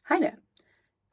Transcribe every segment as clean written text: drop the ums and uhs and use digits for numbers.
Hi there,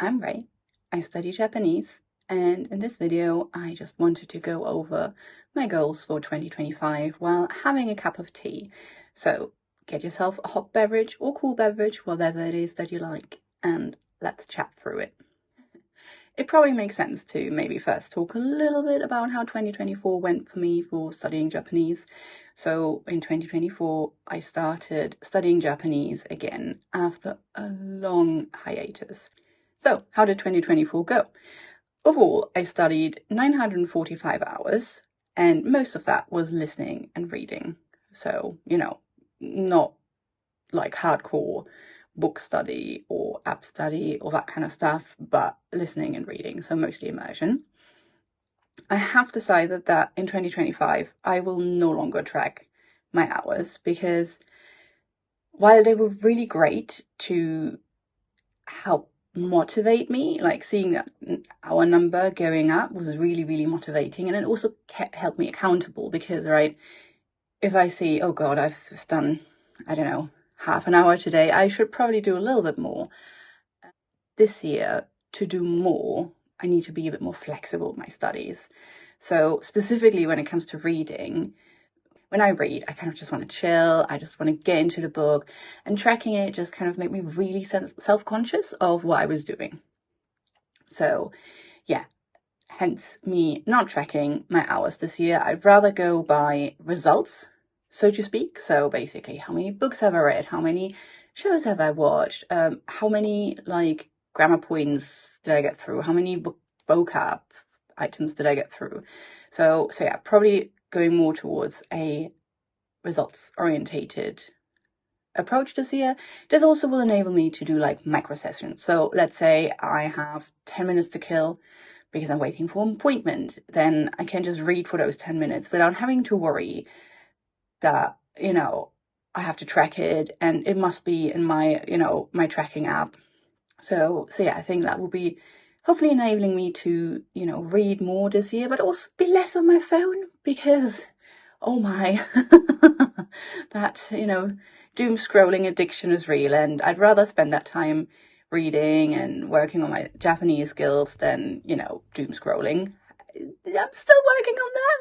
I'm Ray. I study Japanese, and in this video, I just wanted to go over my goals for 2025 while having a cup of tea. So get yourself a hot beverage or cool beverage, whatever it is that you like, and let's chat through it. It probably makes sense to maybe first talk a little bit about how 2024 went for me for studying Japanese. So in 2024, I started studying Japanese again after a long hiatus. So how did 2024 go? Overall, I studied 945 hours, and most of that was listening and reading. So, not like hardcore book study or app study or that kind of stuff, but listening and reading, so mostly immersion. I have decided that in 2025, I will no longer track my hours because while they were really great to help motivate me, like seeing that our number going up was really, really motivating. And it also helped me accountable because, right, if I see, oh God, I've done, I don't know, half an hour today, I should probably do a little bit more. This year, to do more, I need to be a bit more flexible with my studies. So specifically when it comes to reading, when I read, I kind of just want to chill. I just want to get into the book, and tracking it just kind of made me really self-conscious of what I was doing. So yeah, hence me not tracking my hours this year. I'd rather go by results, so to speak. So basically, how many books have I read? How many shows have I watched? How many like grammar points did I get through? How many vocab items did I get through? So yeah, probably going more towards a results orientated approach this year. This also will enable me to do like micro sessions. So let's say I have 10 minutes to kill because I'm waiting for an appointment, then I can just read for those 10 minutes without having to worry that, I have to track it and it must be in my, my tracking app. So yeah, I think that will be hopefully enabling me to, read more this year, but also be less on my phone because, oh my, that, doom scrolling addiction is real, and I'd rather spend that time reading and working on my Japanese skills than, doom scrolling. I'm still working on that.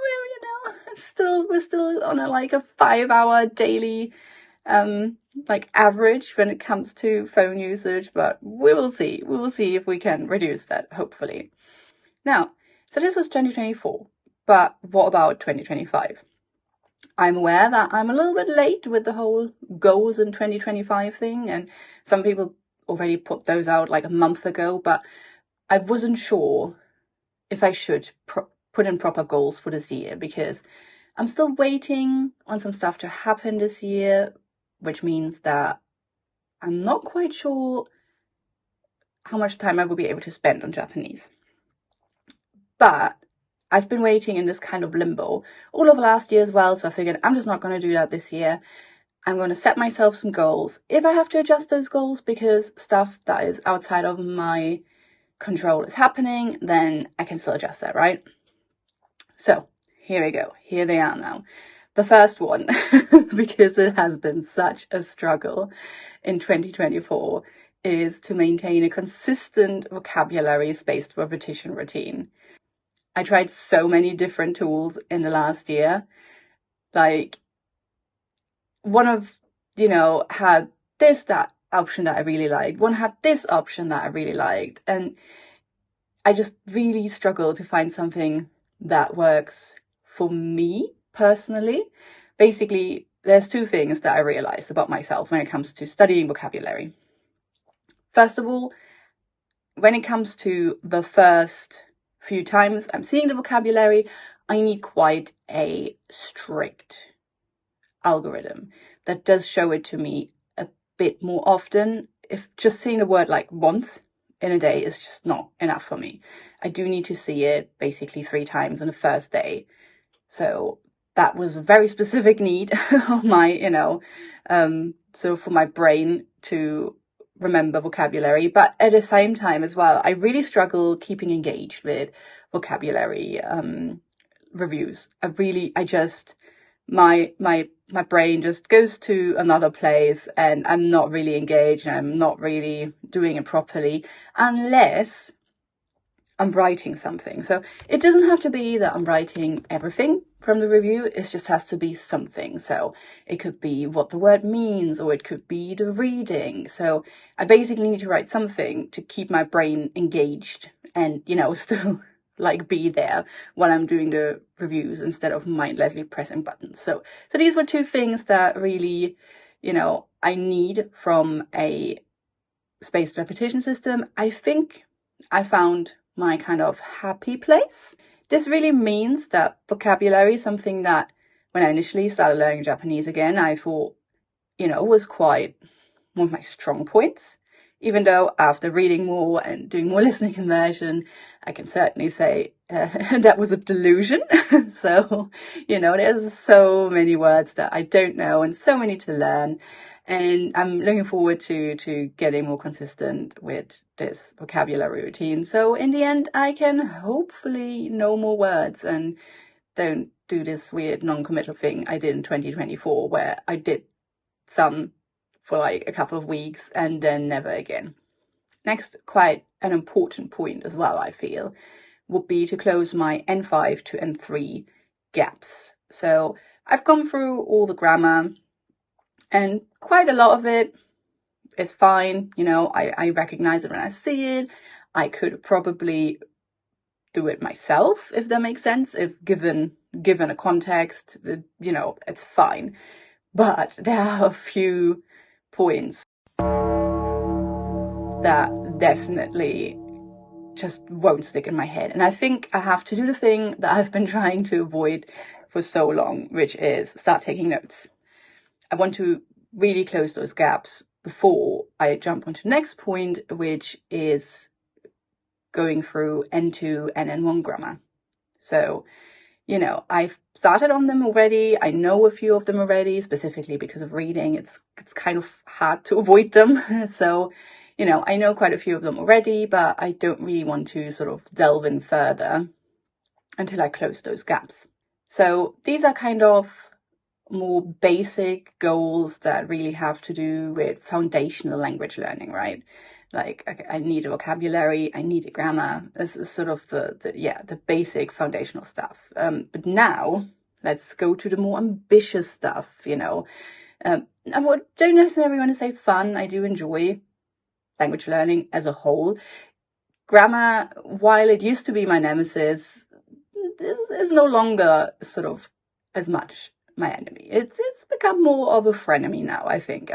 We're still on a 5-hour daily average when it comes to phone usage, but we will see. We will see if we can reduce that, hopefully. Now, so this was 2024, but what about 2025? I'm aware that I'm a little bit late with the whole goals in 2025 thing, and some people already put those out like a month ago, but I wasn't sure if I should put in proper goals for this year because I'm still waiting on some stuff to happen this year, which means that I'm not quite sure how much time I will be able to spend on Japanese. But I've been waiting in this kind of limbo all over last year as well, so I figured I'm just not going to do that this year. I'm going to set myself some goals. If I have to adjust those goals because stuff that is outside of my control is happening, then I can still adjust that, right? So here we go. Here they are now. The first one, because it has been such a struggle in 2024, is to maintain a consistent vocabulary-spaced repetition routine. I tried so many different tools in the last year. Like, one of, had that option that I really liked. One had this option that I really liked. And I just really struggle to find something that works for me personally. Basically, there's two things that I realized about myself when it comes to studying vocabulary. First of all, when it comes to the first few times I'm seeing the vocabulary, I need quite a strict algorithm that does show it to me a bit more often. If just seeing a word like once in a day is just not enough for me. I do need to see it basically 3 times on the first day. So that was a very specific need of my, so for my brain to remember vocabulary. But at the same time as well, I really struggle keeping engaged with vocabulary reviews. My my brain just goes to another place and I'm not really engaged and I'm not really doing it properly unless I'm writing something. So it doesn't have to be that I'm writing everything from the review. It just has to be something. So it could be what the word means, or it could be the reading. So I basically need to write something to keep my brain engaged and, you know, still like be there while I'm doing the reviews instead of mindlessly pressing buttons. So these were two things that really, you know, I need from a spaced repetition system. I think I found my kind of happy place. This really means that vocabulary is something that when I initially started learning Japanese again, I thought, you know, was quite one of my strong points. Even though after reading more and doing more listening immersion, I can certainly say that was a delusion. So, you know, there's so many words that I don't know and so many to learn. And I'm looking forward to getting more consistent with this vocabulary routine. So in the end, I can hopefully know more words and don't do this weird non-committal thing I did in 2024, where I did some for like a couple of weeks and then never again. Next, quite an important point as well, I feel, would be to close my N5 to N3 gaps. So I've gone through all the grammar and quite a lot of it is fine. You know, I recognize it when I see it. I could probably do it myself, if that makes sense. If given a context, you know, it's fine. But there are a few points that definitely just won't stick in my head. And I think I have to do the thing that I've been trying to avoid for so long, which is start taking notes. I want to really close those gaps before I jump onto the next point, which is going through N2 and N1 grammar. So, you know, I've started on them already. I know a few of them already, specifically because of reading. It's kind of hard to avoid them. So, you know, I know quite a few of them already, but I don't really want to sort of delve in further until I close those gaps. So these are kind of more basic goals that really have to do with foundational language learning, right? Like, okay, I need a vocabulary, I need a grammar. This is sort of the basic foundational stuff. But now let's go to the more ambitious stuff, you know. I don't necessarily want to say fun. I do enjoy language learning as a whole. Grammar, while it used to be my nemesis, is no longer sort of as much my enemy. It's become more of a frenemy now, I think.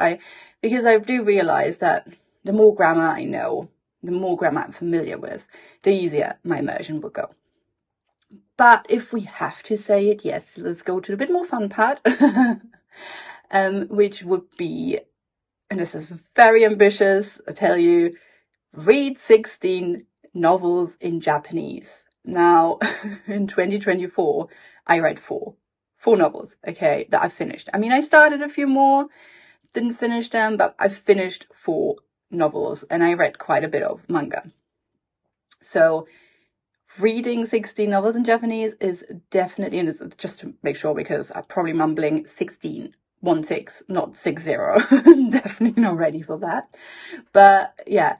Because I do realize that the more grammar I know, the more grammar I'm familiar with, the easier my immersion will go. But if we have to say it, yes, let's go to the bit more fun part, which would be, and this is very ambitious, I tell you, read 16 novels in Japanese. Now, in 2024, I read four novels, okay, that I finished. I mean, I started a few more, didn't finish them, but I finished 4 novels and I read quite a bit of manga. So reading 16 novels in Japanese is definitely, and it's just to make sure, because I'm probably mumbling 16, 1-6, not 6-0. Definitely not ready for that. But yeah,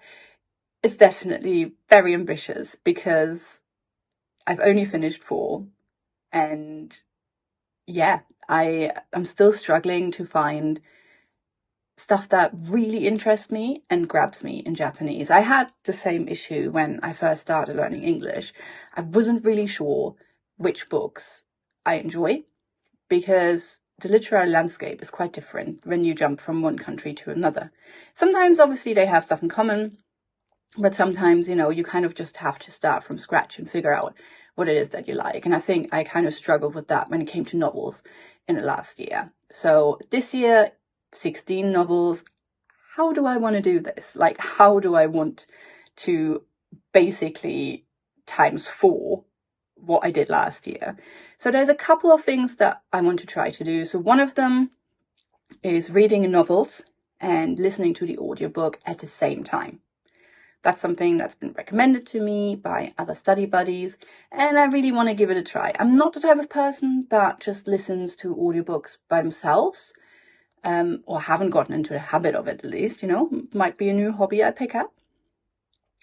it's definitely very ambitious because I've only finished 4, and yeah, I'm still struggling to find stuff that really interests me and grabs me in Japanese. I had the same issue when I first started learning English. I wasn't really sure which books I enjoy because the literary landscape is quite different when you jump from one country to another. Sometimes, obviously, they have stuff in common, but sometimes, you know, you kind of just have to start from scratch and figure out what it is that you like. And I think I kind of struggled with that when it came to novels in the last year. So this year, 16 novels. How do I want to do this? Like, how do I want to basically times 4 what I did last year? So there's a couple of things that I want to try to do. So one of them is reading novels and listening to the audiobook at the same time. that's something that's been recommended to me by other study buddies, and I really want to give it a try. I'm not the type of person that just listens to audiobooks by themselves, or haven't gotten into the habit of it, at least, you know, might be a new hobby I pick up.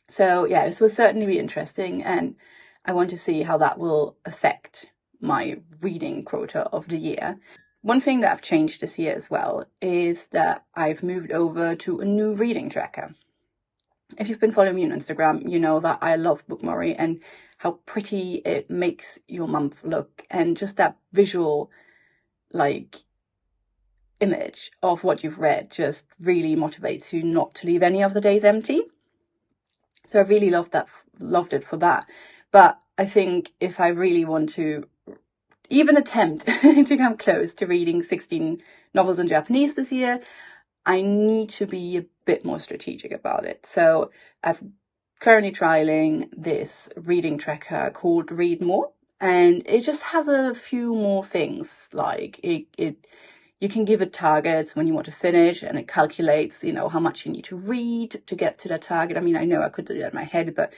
So yeah, this will certainly be interesting, and I want to see how that will affect my reading quota of the year. One thing that I've changed this year as well is that I've moved over to a new reading tracker. If you've been following me on Instagram, you know that I love Bookmorry and how pretty it makes your month look, and just that visual, like, image of what you've read just really motivates you not to leave any of the days empty. So I really loved it for that. But I think if I really want to even attempt to come close to reading 16 novels in Japanese this year, I need to be a bit more strategic about it. So I've currently trialing this reading tracker called Read More, and it just has a few more things. Like you can give it targets when you want to finish, and it calculates, you know, how much you need to read to get to that target. I mean, I know I could do that in my head, but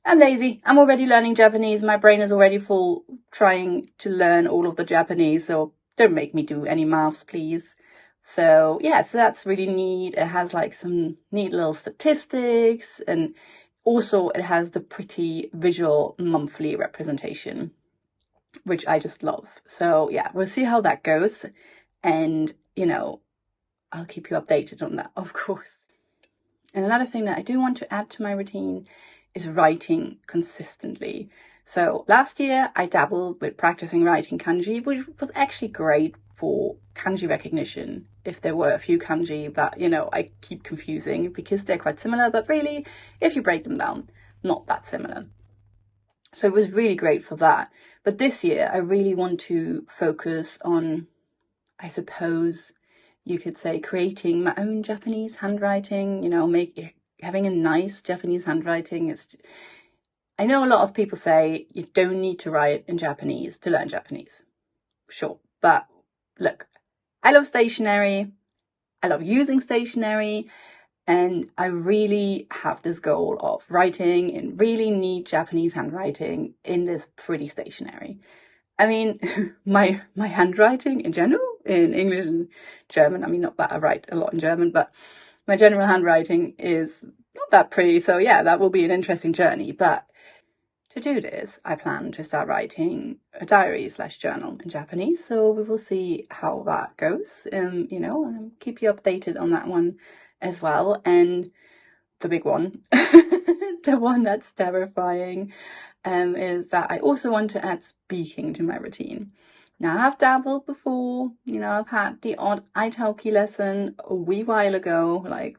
I'm lazy. I'm already learning Japanese. My brain is already full trying to learn all of the Japanese, so don't make me do any maths, please. So yeah, so that's really neat. It has like some neat little statistics, and also it has the pretty visual monthly representation, which I just love. So yeah, we'll see how that goes. And, you know, I'll keep you updated on that, of course. And another thing that I do want to add to my routine is writing consistently. So last year I dabbled with practicing writing kanji, which was actually great for kanji recognition. If there were a few kanji that, you know, I keep confusing because they're quite similar, but really, if you break them down, not that similar. So it was really great for that. But this year I really want to focus on, I suppose you could say, creating my own Japanese handwriting, you know, having a nice Japanese handwriting. I know a lot of people say you don't need to write in Japanese to learn Japanese. Sure. But look, I love stationery. I love using stationery. And I really have this goal of writing in really neat Japanese handwriting in this pretty stationery. I mean, my handwriting in general, in English and German, I mean, not that I write a lot in German, but my general handwriting is not that pretty. So yeah, that will be an interesting journey. But to do this, I plan to start writing a diary/journal in Japanese. So we will see how that goes. You know, and keep you updated on that one as well. And the big one, the one that's terrifying, is that I also want to add speaking to my routine. Now, I've dabbled before, you know, I've had the odd italki lesson a wee while ago, like,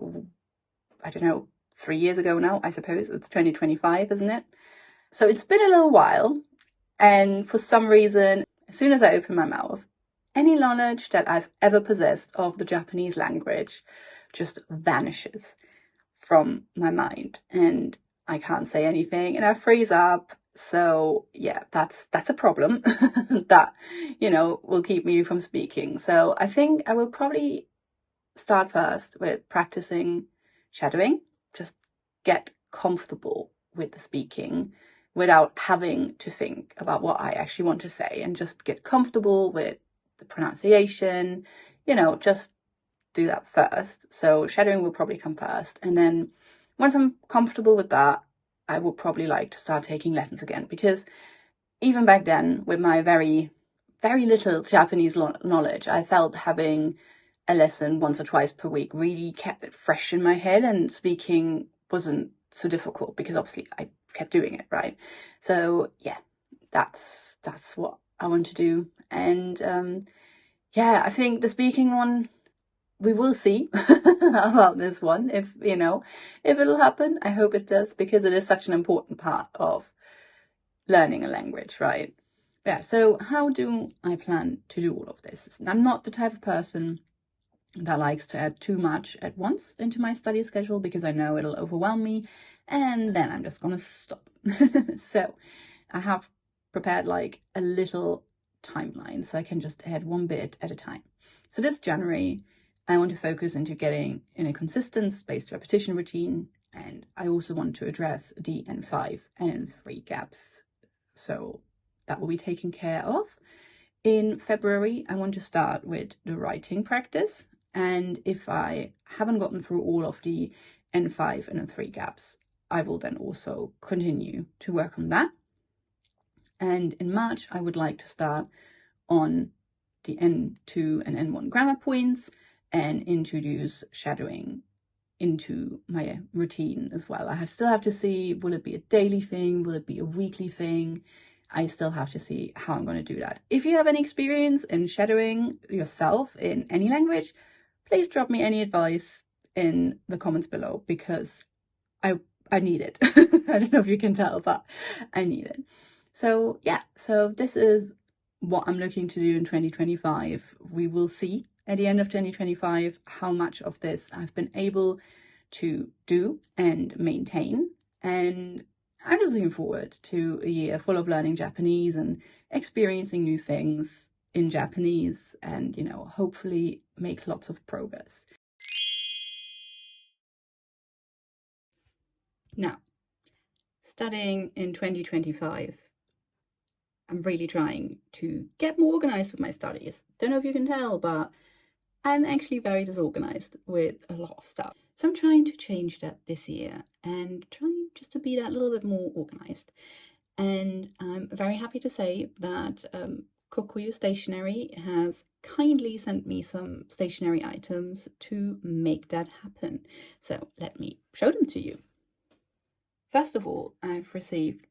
I don't know, 3 years ago now, I suppose. It's 2025, isn't it? So it's been a little while, and for some reason, as soon as I open my mouth, any knowledge that I've ever possessed of the Japanese language just vanishes from my mind, and I can't say anything, and I freeze up. So yeah, that's a problem that, you know, will keep me from speaking. So I think I will probably start first with practicing shadowing, just get comfortable with the speaking without having to think about what I actually want to say, and just get comfortable with the pronunciation, you know, just do that first. So shadowing will probably come first, and then once I'm comfortable with that, I would probably like to start taking lessons again, because even back then, with my very, very little Japanese knowledge, I felt having a lesson once or twice per week really kept it fresh in my head, and speaking wasn't so difficult because obviously I kept doing it, right? So yeah, that's what I want to do. And yeah, I think the speaking one, we will see about this one, if, you know, if it'll happen. I hope it does, because it is such an important part of learning a language, right? Yeah, so how do I plan to do all of this? I'm not the type of person that likes to add too much at once into my study schedule, because I know it'll overwhelm me, and then I'm just gonna stop. So I have prepared like a little timeline, so I can just add one bit at a time. So this January, I want to focus into getting in a consistent spaced repetition routine And I also want to address the N5 and N3 gaps. So that will be taken care of. In February, I want to start with the writing practice. And if I haven't gotten through all of the N5 and N3 gaps, I will then also continue to work on that. And in March, I would like to start on the N2 and N1 grammar points and introduce shadowing into my routine as well. I still have to see, will it be a daily thing? Will it be a weekly thing? I still have to see how I'm going to do that. If you have any experience in shadowing yourself in any language, please drop me any advice in the comments below, because I need it. I don't know if you can tell, but I need it. So yeah, so this is what I'm looking to do in 2025. We will see at the end of 2025 how much of this I've been able to do and maintain. And I'm just looking forward to a year full of learning Japanese and experiencing new things in Japanese, and, you know, hopefully make lots of progress. Now, studying in 2025, I'm really trying to get more organized with my studies. Don't know if you can tell, but I'm actually very disorganized with a lot of stuff. So I'm trying to change that this year and trying just to be that little bit more organized. And I'm very happy to say that Kokuyu Stationery has kindly sent me some stationery items to make that happen. So let me show them to you. First of all, I've received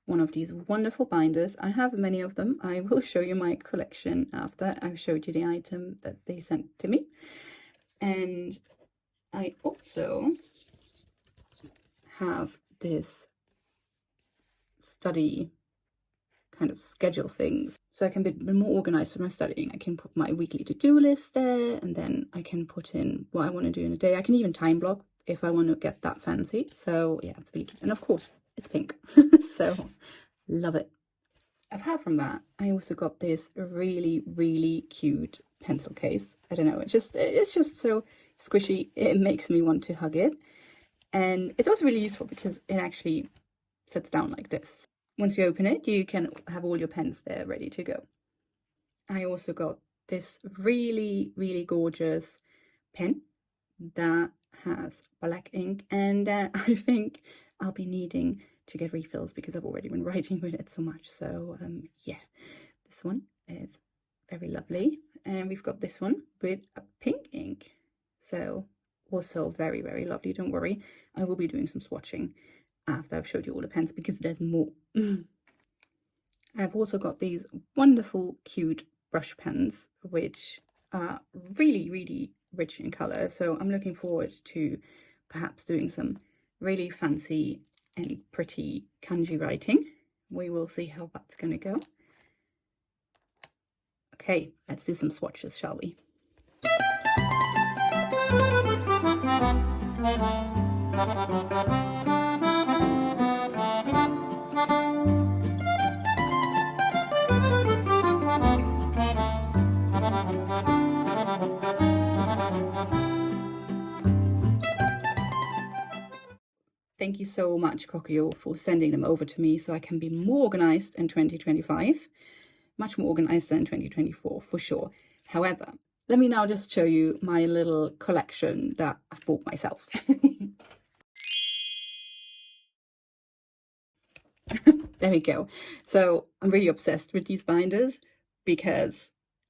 one of these wonderful binders. I have many of them. I will show you my collection after I've showed you the item that they sent to me. And I also have this study kind of schedule things, so I can be more organized with my studying. I can put my weekly to-do list there, and then I can put in what I want to do in a day. I can even time block if I want to get that fancy. So yeah, it's really cute. And of course, it's pink. So love it. Apart from that, I also got this really, really cute pencil case. I don't know, it's just so squishy. It makes me want to hug it. And it's also really useful because it actually sits down like this. Once you open it, you can have all your pens there ready to go. I also got this really, really gorgeous pen that has black ink, and I think I'll be needing to get refills because I've already been writing with it so much. So yeah, this one is very lovely. And we've got this one with a pink ink. So also very, very lovely. Don't worry, I will be doing some swatching after I've showed you all the pens because there's more. I've also got these wonderful, cute brush pens, which are really, really rich in color. So I'm looking forward to perhaps doing some really fancy and pretty kanji writing. We will see how that's going to go. Okay, let's do some swatches, shall we? Thank you so much, Kokuyo, for sending them over to me so I can be more organized in 2025. Much more organized than 2024, for sure. However, let me now just show you my little collection that I've bought myself. There we go. So I'm really obsessed with these binders because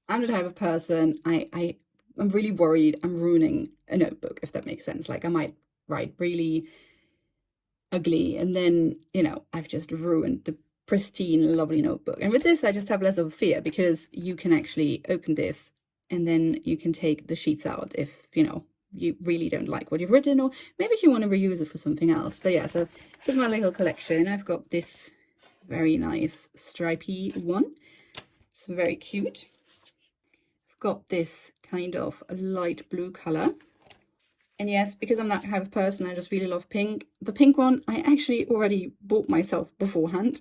I'm the type of person, I'm really worried I'm ruining a notebook, if that makes sense. Like I might write really ugly and then, you know, I've just ruined the pristine, lovely notebook. And with this, I just have less of a fear because you can actually open this and then you can take the sheets out if, you know, you really don't like what you've written, or maybe you want to reuse it for something else. But yeah, so here's my little collection. I've got this very nice stripy one. It's very cute. I've got this kind of light blue color. And yes, because I'm that type of person, I just really love pink. The pink one, I actually already bought myself beforehand.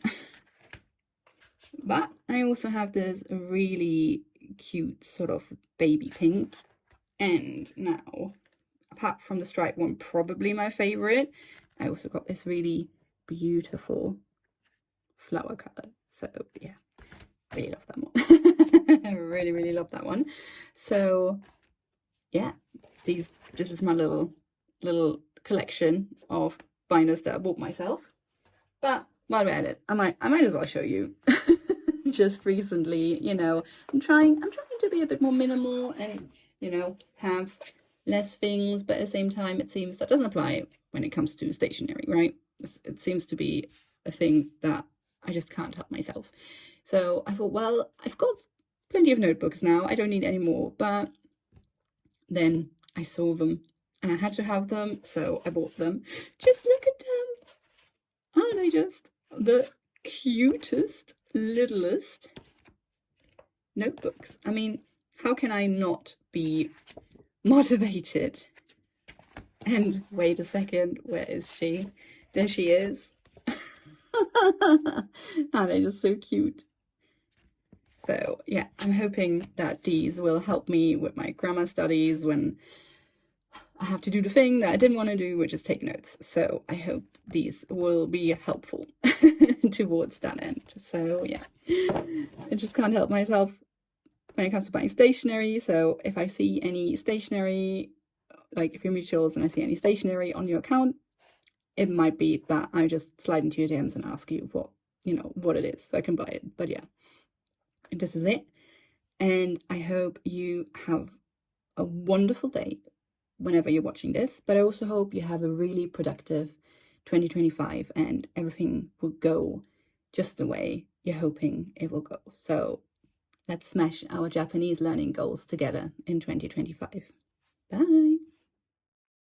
But I also have this really cute sort of baby pink. And now apart from the stripe one, probably my favorite. I also got this really beautiful flower color. So yeah, really love that one. I really, really love that one. So yeah, this is my little collection of binders that I bought myself. But while we're at it, I might as well show you. Just recently, you know, I'm trying to be a bit more minimal and, you know, have less things, but at the same time it seems that doesn't apply when it comes to stationery, right? It seems to be a thing that I just can't help myself. So I thought, well, I've got plenty of notebooks now, I don't need any more. But then I saw them and I had to have them, so I bought them. Just look at them. Aren't they just the cutest, littlest notebooks? I mean, how can I not be motivated? And wait a second, where is she? There she is. Aren't they just so cute? So yeah, I'm hoping that these will help me with my grammar studies when I have to do the thing that I didn't want to do, which is take notes. So I hope these will be helpful towards that end. So yeah, I just can't help myself when it comes to buying stationery. So if I see any stationery, like if you're mutuals and I see any stationery on your account, it might be that I just slide into your DMs and ask you for, you know, what it is so I can buy it. But yeah, this is it. And I hope you have a wonderful day whenever you're watching this, but I also hope you have a really productive 2025 and everything will go just the way you're hoping it will go. So let's smash our Japanese learning goals together in 2025. Bye.